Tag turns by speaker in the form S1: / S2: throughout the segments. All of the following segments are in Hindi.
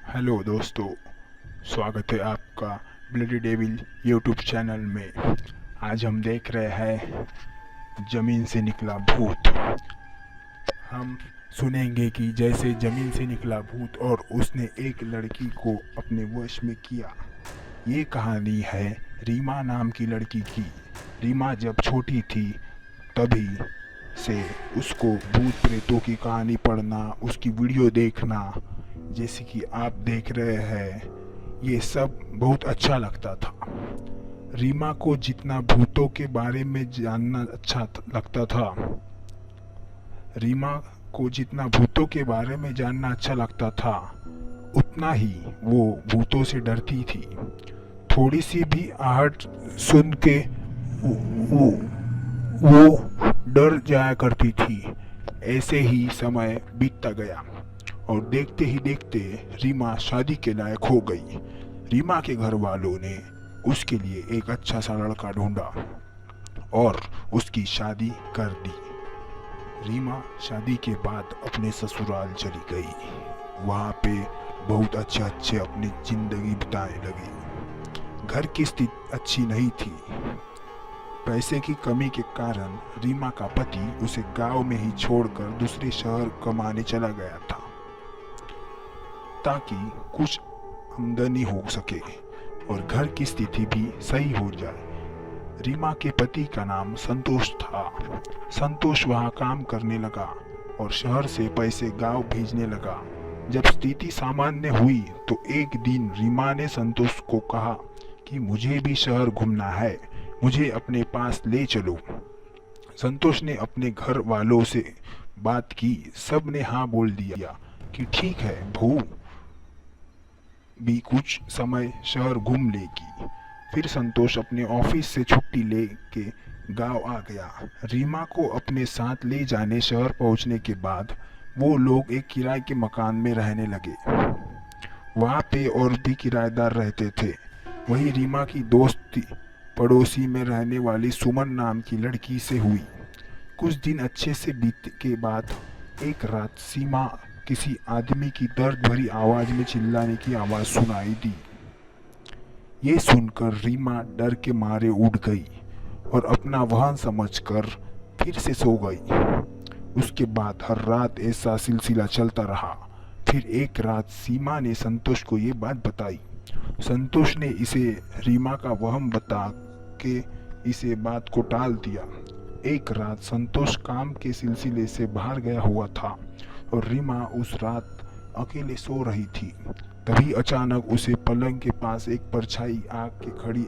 S1: हेलो दोस्तों, स्वागत है आपका ब्लडी डेविल यूट्यूब चैनल में। आज हम देख रहे हैं ज़मीन से निकला भूत। हम सुनेंगे कि जैसे ज़मीन से निकला भूत और उसने एक लड़की को अपने वश में किया। ये कहानी है रीमा नाम की लड़की की। रीमा जब छोटी थी तभी से उसको भूत प्रेतों की कहानी पढ़ना, उसकी वीडियो देखना, जैसे कि आप देख रहे हैं, ये सब बहुत अच्छा लगता था। रीमा को जितना भूतों के बारे में जानना अच्छा लगता था, रीमा को जितना भूतों के बारे में जानना अच्छा लगता था, उतना ही वो भूतों से डरती थी। थोड़ी सी भी आहट सुन के वो, वो डर जाया करती थी। ऐसे ही समय बीतता गया और देखते ही देखते रीमा शादी के लायक हो गई। रीमा के घर वालों ने उसके लिए एक अच्छा सा लड़का ढूंढा और उसकी शादी कर दी। रीमा शादी के बाद अपने ससुराल चली गई। वहाँ पे बहुत अच्छे अच्छे अपनी जिंदगी बिताने लगी। घर की स्थिति अच्छी नहीं थी। पैसे की कमी के कारण रीमा का पति उसे गांव में ही छोड़कर दूसरे शहर कमाने चला गया था, ताकि कुछ आमदनी हो सके और घर की स्थिति भी सही हो जाए। रीमा के पति का नाम संतोष था। संतोष वहाँ काम करने लगा और शहर से पैसे गांव भेजने लगा। जब स्थिति सामान्य हुई तो एक दिन रीमा ने संतोष को कहा कि मुझे भी शहर घूमना है, मुझे अपने पास ले चलो। संतोष ने अपने घर वालों से बात की। सब ने हाँ बोल दिया कि ठीक है, बहू भी कुछ समय शहर घूम लेगी। फिर संतोष अपने ऑफिस से छुट्टी लेके गांव आ गया। रीमा को अपने साथ ले जाने शहर पहुंचने के बाद वो लोग एक किराए के मकान में रहने लगे। वहाँ पे और भी किराएदार रहते थे। वही रीमा की दोस्ती पड़ोसी में रहने वाली सुमन नाम की लड़की से हुई। कुछ दिन अच्छे से बीत के बाद एक रात सीमा किसी आदमी की दर्द भरी आवाज में चिल्लाने की आवाज सुनाई दी। ये सुनकर रीमा डर के मारे उठ गई और अपना वाहन समझकर फिर से सो गई। उसके बाद हर रात ऐसा सिलसिला चलता रहा। फिर एक रात सीमा ने संतोष को ये बात बताई। संतोष ने इसे रीमा का वहम बता के इसे बात को टाल दिया। एक रात संतोष काम के सिलसिले से बाहर गया हुआ था और रीमा उस रात अकेले सो रही थी। तभी अचानक उसे पलंग के पास एक परछाई आके खड़ी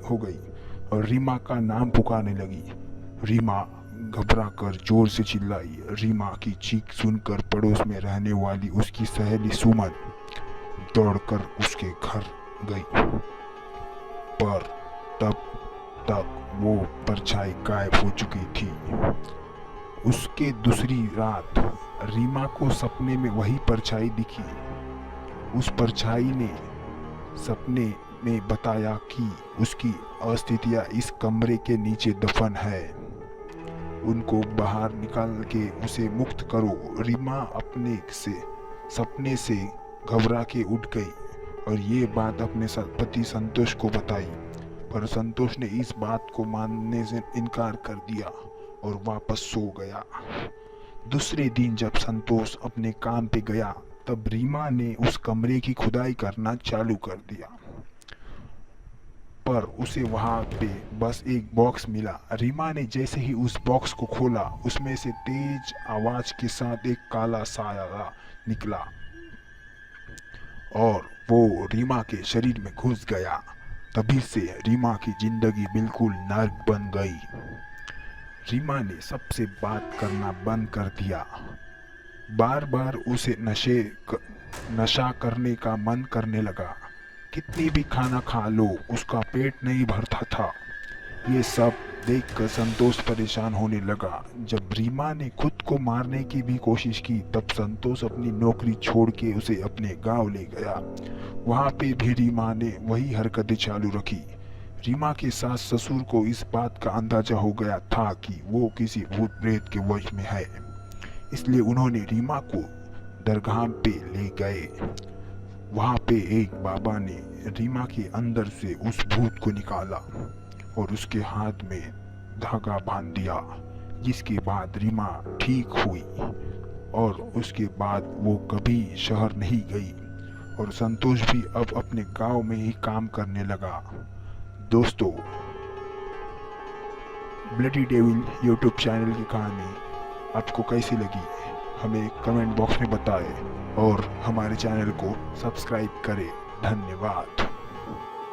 S1: हो गई और रीमा का नाम पुकारने लगी। रीमा घबरा कर जोर से चिल्लाई। रीमा की चीख सुनकर पड़ोस में रहने वाली उसकी सहेली सुमन दौड़कर उसके घर गई, पर तब तक वो परछाई गायब हो चुकी थी। उसके दूसरी रात रीमा को सपने में वही परछाई दिखी। उस परछाई ने सपने में बताया कि उसकी अस्थितियां इस कमरे के नीचे दफन है, उनको बाहर निकाल के उसे मुक्त करो। रीमा अपने से सपने से घबरा के उठ गई और ये बात अपने पति संतोष को बताई, पर संतोष ने इस बात को मानने से इनकार कर दिया और वापस सो गया। दूसरे दिन जब संतोष अपने काम पे गया तब रीमा ने उस कमरे की खुदाई करना चालू कर दिया, पर उसे वहां पे बस एक बॉक्स मिला। रीमा ने जैसे ही उस बॉक्स को खोला, उसमें से तेज आवाज के साथ एक काला साया निकला और वो रीमा के शरीर में घुस गया। तभी से रीमा की जिंदगी बिल्कुल नर्क बन गई। रीमा ने सबसे बात करना बंद कर दिया। बार बार उसे नशा करने का मन करने लगा। कितनी भी खाना खा लो, उसका पेट नहीं भरता था। ये सब देखकर संतोष परेशान होने लगा। जब रीमा ने खुद को मारने की भी कोशिश की तब संतोष अपनी नौकरी छोड़ के उसे अपने गांव ले गया। वहाँ पे भी रीमा ने वही हरकतें चालू रखी। रीमा के सास ससुर को इस बात का अंदाजा हो गया था कि वो किसी भूत प्रेत के वश में है, इसलिए उन्होंने रीमा को दरगाह पे ले गए। वहाँ पे एक बाबा ने रीमा के अंदर से उस भूत को निकाला और उसके हाथ में धागा बांध दिया, जिसके बाद रीमा ठीक हुई और उसके बाद वो कभी शहर नहीं गई और संतोष भी अब अपने गांव में ही काम करने लगा। दोस्तों, ब्लडी डेविल यूट्यूब चैनल की कहानी आपको कैसी लगी हमें कमेंट बॉक्स में बताएं और हमारे चैनल को सब्सक्राइब करें। धन्यवाद।